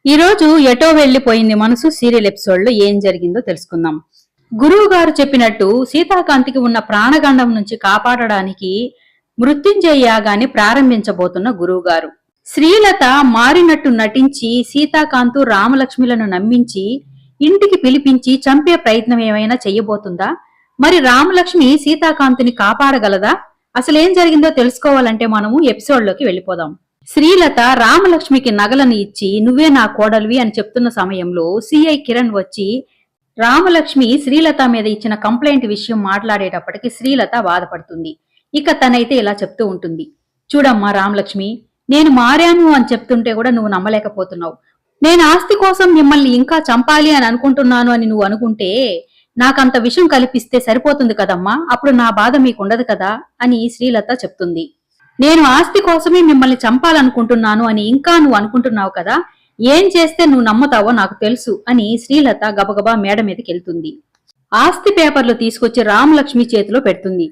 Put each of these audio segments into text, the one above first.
ఈ రోజు ఎటో వెళ్లిపోయింది మనసు సీరియల్ ఎపిసోడ్ లో ఏం జరిగిందో తెలుసుకుందాం. గురువు గారు చెప్పినట్టు సీతాకాంతికి ఉన్న ప్రాణగండం నుంచి కాపాడడానికి మృత్యుంజయ యాగాన్ని ప్రారంభించబోతున్న గురువుగారు శ్రీలత మారినట్టు నటించి సీతాకాంతు రామలక్ష్మిలను నమ్మించి ఇంటికి పిలిపించి చంపే ప్రయత్నం ఏమైనా చెయ్యబోతుందా? మరి రామలక్ష్మి సీతాకాంతుని కాపాడగలదా? అసలేం జరిగిందో తెలుసుకోవాలంటే మనము ఎపిసోడ్ లోకి వెళ్ళిపోదాం. శ్రీలత రామలక్ష్మికి నగలను ఇచ్చి నువ్వే నా కోడలివి అని చెప్తున్న సమయంలో సిఐ కిరణ్ వచ్చి రామలక్ష్మి శ్రీలత మీద ఇచ్చిన కంప్లైంట్ విషయం మాట్లాడేటప్పటికి శ్రీలత బాధపడుతుంది. ఇక తనైతే ఇలా చెప్తూ ఉంటుంది, చూడమ్మా రామలక్ష్మి, నేను మారాను అని చెప్తుంటే కూడా నువ్వు నమ్మలేకపోతున్నావు. నేను ఆస్తి కోసం మిమ్మల్ని ఇంకా చంపాలి అని అనుకుంటున్నాను అని నువ్వు అనుకుంటే నాకంత విషయం కల్పిస్తే సరిపోతుంది కదమ్మా, అప్పుడు నా బాధ మీకుండదు కదా అని శ్రీలత చెప్తుంది. నేను ఆస్తి కోసమే మిమ్మల్ని చంపాలనుకుంటున్నాను అని ఇంకా నువ్వు అనుకుంటున్నావు కదా, ఏం చేస్తే నువ్వు నమ్ముతావో నాకు తెలుసు అని శ్రీలత గబగబా మేడ మీదకి వెళ్తుంది. ఆస్తి పేపర్లు తీసుకొచ్చి రామలక్ష్మి చేతిలో పెడుతుంది.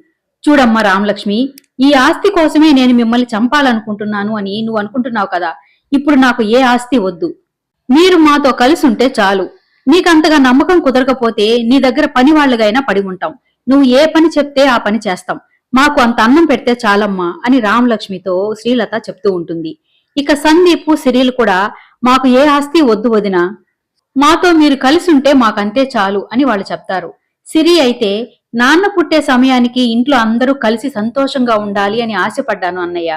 చూడమ్మా రామలక్ష్మి, ఈ ఆస్తి కోసమే నేను మిమ్మల్ని చంపాలనుకుంటున్నాను అని నువ్వు అనుకుంటున్నావు కదా, ఇప్పుడు నాకు ఏ ఆస్తి వద్దు, మీరు మాతో కలిసి ఉంటే చాలు. నీకంతగా నమ్మకం కుదరకపోతే నీ దగ్గర పని వాళ్ళగైనా పడి ఉంటాం, నువ్వు ఏ పని చెప్తే ఆ పని చేస్తాం, మాకు అంత అన్నం పెడితే చాలమ్మా అని రామలక్ష్మితో శ్రీలత చెప్తూ ఉంటుంది. ఇక సందీప్ సిరిల్ కూడా మాకు ఏ ఆస్తి వద్దు వదినా, మాతో మీరు కలిసి ఉంటే మాకంతే చాలు అని వాళ్ళు చెప్తారు. సిరి అయితే నాన్న పుట్టే సమయానికి ఇంట్లో అందరూ కలిసి సంతోషంగా ఉండాలి అని ఆశపడ్డాను అన్నయ్య,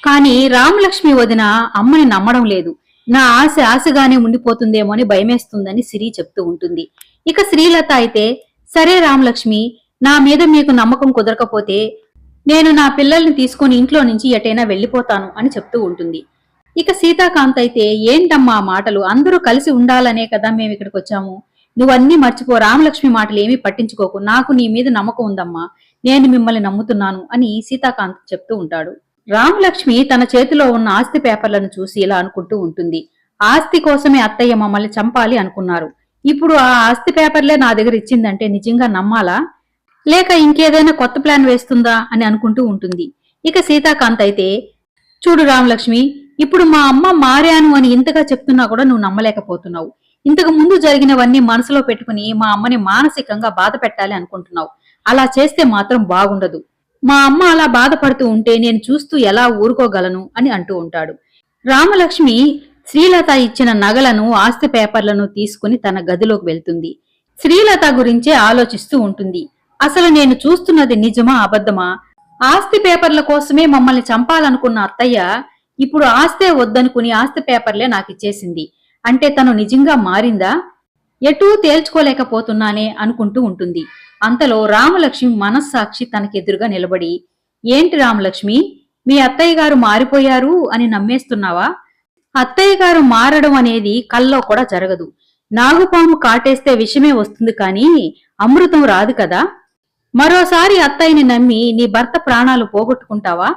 కాని రామలక్ష్మి వదిన అమ్మని నమ్మడం లేదు, నా ఆశ ఆశగానే ఉండిపోతుందేమో అని భయమేస్తుందని సిరి చెప్తూ ఉంటుంది. ఇక శ్రీలత అయితే సరే రామలక్ష్మి, నా మీద మీకు నమ్మకం కుదరకపోతే నేను నా పిల్లల్ని తీసుకుని ఇంట్లో నుంచి ఎటైనా వెళ్లిపోతాను అని చెప్తూ ఉంటుంది. ఇక సీతాకాంత్ అయితే ఏంటమ్మా మాటలు, అందరూ కలిసి ఉండాలనే కదా మేము ఇక్కడికి వచ్చాము, నువ్వన్నీ మర్చిపో, రామలక్ష్మి మాటలు ఏమీ పట్టించుకోకు, నాకు నీ మీద నమ్మకం ఉందమ్మా, నేను మిమ్మల్ని నమ్ముతున్నాను అని సీతాకాంత్ చెప్తూ ఉంటాడు. రామలక్ష్మి తన చేతిలో ఉన్న ఆస్తి పేపర్లను చూసి ఇలా అనుకుంటూ ఉంటుంది, ఆస్తి కోసమే అత్తయ్య మమ్మల్ని చంపాలి అనుకున్నారు, ఇప్పుడు ఆ ఆస్తి పేపర్లే నా దగ్గర ఇచ్చిందంటే నిజంగా నమ్మాలా, లేక ఇంకేదైనా కొత్త ప్లాన్ వేస్తుందా అని అనుకుంటూ ఉంటుంది. ఇక సీతాకాంత్ అయితే చూడు రామలక్ష్మి, ఇప్పుడు మా అమ్మ మారాను అని ఇంతగా చెప్తున్నా కూడా నువ్వు నమ్మలేకపోతున్నావు, ఇంతకు ముందు జరిగినవన్నీ మనసులో పెట్టుకుని మా అమ్మని మానసికంగా బాధ పెట్టాలి అనుకుంటున్నావు, అలా చేస్తే మాత్రం బాగుండదు, మా అమ్మ అలా బాధపడుతూ ఉంటే నేను చూస్తూ ఎలా ఊరుకోగలను అని అంటూ ఉంటాడు. రామలక్ష్మి శ్రీలత ఇచ్చిన నగలను ఆస్తి పేపర్లను తీసుకుని తన గదిలోకి వెళ్తుంది. శ్రీలత గురించే ఆలోచిస్తూ ఉంటుంది, అసలు నేను చూస్తున్నది నిజమా అబద్ధమా, ఆస్తి పేపర్ల కోసమే మమ్మల్ని చంపాలనుకున్న అత్తయ్య ఇప్పుడు ఆస్తే వద్దనుకుని ఆస్తి పేపర్లే నాకిచ్చేసింది అంటే తను నిజంగా మారిందా, ఎటూ తేల్చుకోలేకపోతున్నానే అనుకుంటూ ఉంటుంది. అంతలో రామలక్ష్మి మనస్సాక్షి తనకెదురుగా నిలబడి, ఏంటి రామలక్ష్మి, మీ అత్తయ్య గారు మారిపోయారు అని నమ్మేస్తున్నావా, అత్తయ్య గారు మారడం అనేది కల్లో కూడా జరగదు, నాగుపాము కాటేస్తే విషమే వస్తుంది కానీ అమృతం రాదు కదా, మరోసారి అత్తయ్యని నమ్మి నీ భర్త ప్రాణాలు పోగొట్టుకుంటావా,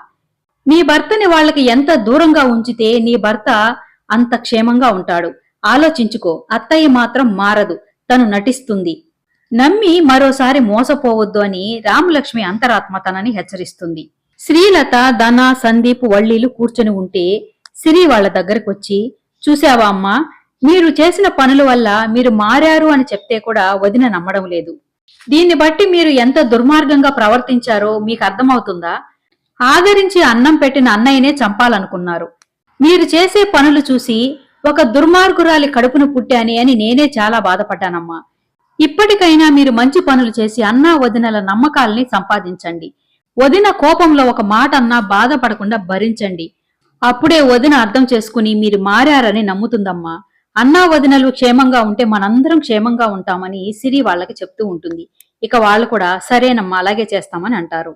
నీ భర్తని వాళ్ళకి ఎంత దూరంగా ఉంచితే నీ భర్త అంత క్షేమంగా ఉంటాడు, ఆలోచించుకో, అత్తయ్య మాత్రం మారదు, తను నటిస్తుంది, నమ్మి మరోసారి మోసపోవద్దు అని రామలక్ష్మి అంతరాత్మ తనని హెచ్చరిస్తుంది. శ్రీలత ధన సందీప్ వళ్ళీలు కూర్చొని ఉంటే సిరి వాళ్ల దగ్గరకొచ్చి, చూసావా అమ్మా, మీరు చేసిన పనుల వల్ల మీరు మారారు అని చెప్తే కూడా వదిన నమ్మడం లేదు, దీన్ని బట్టి మీరు ఎంత దుర్మార్గంగా ప్రవర్తించారో మీకు అర్థమవుతుందా, ఆదరించి అన్నం పెట్టిన అన్నయ్యనే చంపాలనుకున్నారు, మీరు చేసే పనులు చూసి ఒక దుర్మార్గురాలి కడుపును పుట్టాని అని నేనే చాలా బాధపడ్డానమ్మా, ఇప్పటికైనా మీరు మంచి పనులు చేసి అన్నా వదినల నమ్మకాల్ని సంపాదించండి, వదిన కోపంలో ఒక మాట అన్నా బాధపడకుండా భరించండి, అప్పుడే వదిన అర్థం చేసుకుని మీరు మారారని నమ్ముతుందమ్మా, అన్నా వదినలు క్షేమంగా ఉంటే మనందరం క్షేమంగా ఉంటామని సిరి వాళ్ళకి చెప్తూ ఉంటుంది. ఇక వాళ్ళు కూడా సరేనమ్మా అలాగే చేస్తామని అంటారు.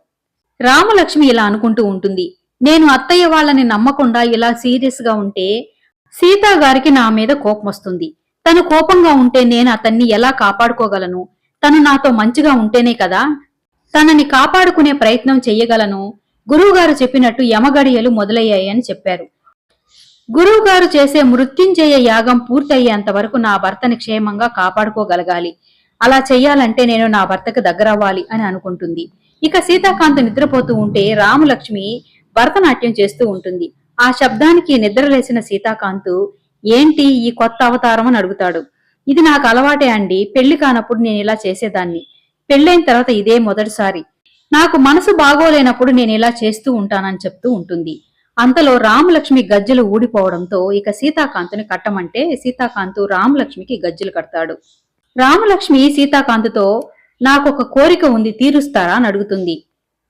రామలక్ష్మి ఇలా అనుకుంటూ ఉంటుంది, నేను అత్తయ్య వాళ్ళని నమ్మకుండా ఇలా సీరియస్ గా ఉంటే సీతా గారికి నా మీద కోపం వస్తుంది, తను కోపంగా ఉంటే నేను అతన్ని ఎలా కాపాడుకోగలను, తను నాతో మంచిగా ఉంటేనే కదా తనని కాపాడుకునే ప్రయత్నం చెయ్యగలను, గురువుగారు చెప్పినట్టు యమగడియలు మొదలయ్యాయని చెప్పారు, గురువుగారు చేసే మృత్యుంజయ యాగం పూర్తయ్యేంత వరకు నా భర్తని క్షేమంగా కాపాడుకోగలగాలి, అలా చెయ్యాలంటే నేను నా భర్తకు దగ్గరవ్వాలి అని అనుకుంటుంది. ఇక సీతాకాంత్ నిద్రపోతూ ఉంటే రామలక్ష్మి భరతనాట్యం చేస్తూ ఉంటుంది. ఆ శబ్దానికి నిద్రలేసిన సీతాకాంత్ ఏంటి ఈ కొత్త అవతారం అని అడుగుతాడు. ఇది నాకు అలవాటే అండి, పెళ్లి కానప్పుడు నేను ఇలా చేసేదాన్ని. పెళ్ళైన తర్వాత ఇదే మొదటిసారి. నాకు మనసు బాగోలేనప్పుడు నేను ఇలా చేస్తూ ఉంటానని చెప్తూ ఉంటుంది. అంతలో రామలక్ష్మి గజ్జెలు ఊడిపోవడంతో ఇక సీతాకాంతుని కట్టమంటే సీతాకాంతు రామలక్ష్మికి గజ్జెలు కడతాడు. రామలక్ష్మి సీతాకాంతుతో నాకొక కోరిక ఉంది, తీరుస్తారా అని అడుగుతుంది.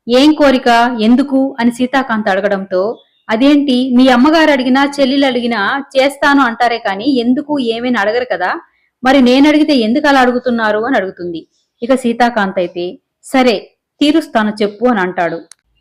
ఏం కోరిక, ఎందుకు అని సీతాకాంత్ అడగడంతో అదేంటి మీ అమ్మగారు అడిగినా చెల్లెలు అడిగినా చేస్తాను అంటారే కాని ఎందుకు ఏమేని అడగరు కదా, మరి నేనడిగితే ఎందుకు అలా అడుగుతున్నారు అని అడుగుతుంది. ఇక సీతాకాంత్ అయితే సరే తీరుస్తాను చెప్పు అని అంటాడు.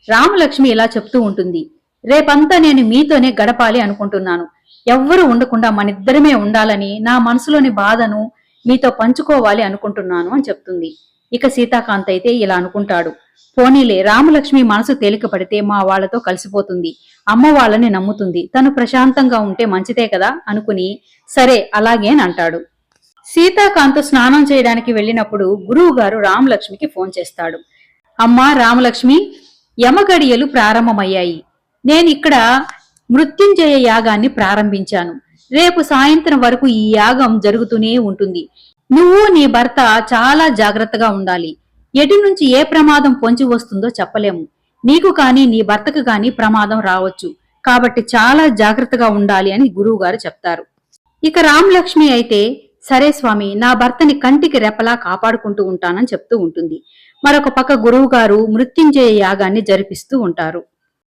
రామలక్ష్మి ఇలా చెప్తూ ఉంటుంది. రేపంతా నేను మీతోనే గడపాలి అనుకుంటున్నాను. ఎవ్వరూ ఉండకుండా మనిద్దరమే ఉండాలని నా మనసులోని బాధను మీతో పంచుకోవాలి అనుకుంటున్నాను అని చెప్తుంది. ఇక సీతాకాంత్ అయితే ఇలా అనుకుంటాడు. పోనీలే, రామలక్ష్మి మనసు తేలిక పడితే మా వాళ్లతో కలిసిపోతుంది, అమ్మ వాళ్ళని నమ్ముతుంది, తను ప్రశాంతంగా ఉంటే మంచిదే కదా అనుకుని సరే అలాగే అని అంటాడు. సీతాకాంత్ స్నానం చేయడానికి వెళ్ళినప్పుడు గురువు గారు రామలక్ష్మికి ఫోన్ చేస్తాడు. అమ్మా రామలక్ష్మి, యమగడియలు ప్రారంభమయ్యాయి. నేనిక్కడ మృత్యుంజయ యాగాన్ని ప్రారంభించాను. రేపు సాయంత్రం వరకు ఈ యాగం జరుగుతూనే ఉంటుంది. నువ్వు నీ భర్త చాలా జాగ్రత్తగా ఉండాలి. ఎటు నుంచి ఏ ప్రమాదం పొంచి వస్తుందో చెప్పలేము. నీకు కాని నీ భర్తకు కాని ప్రమాదం రావచ్చు. కాబట్టి చాలా జాగ్రత్తగా ఉండాలి అని గురువుగారు చెప్తారు. ఇక రామలక్ష్మి అయితే సరే స్వామి, నా భర్తని కంటికి రెప్పలా కాపాడుకుంటూ ఉంటానని చెప్తూ ఉంటుంది. మరొక పక్క గురువుగారు మృత్యుంజయ యాగాన్ని జరిపిస్తూ ఉంటారు.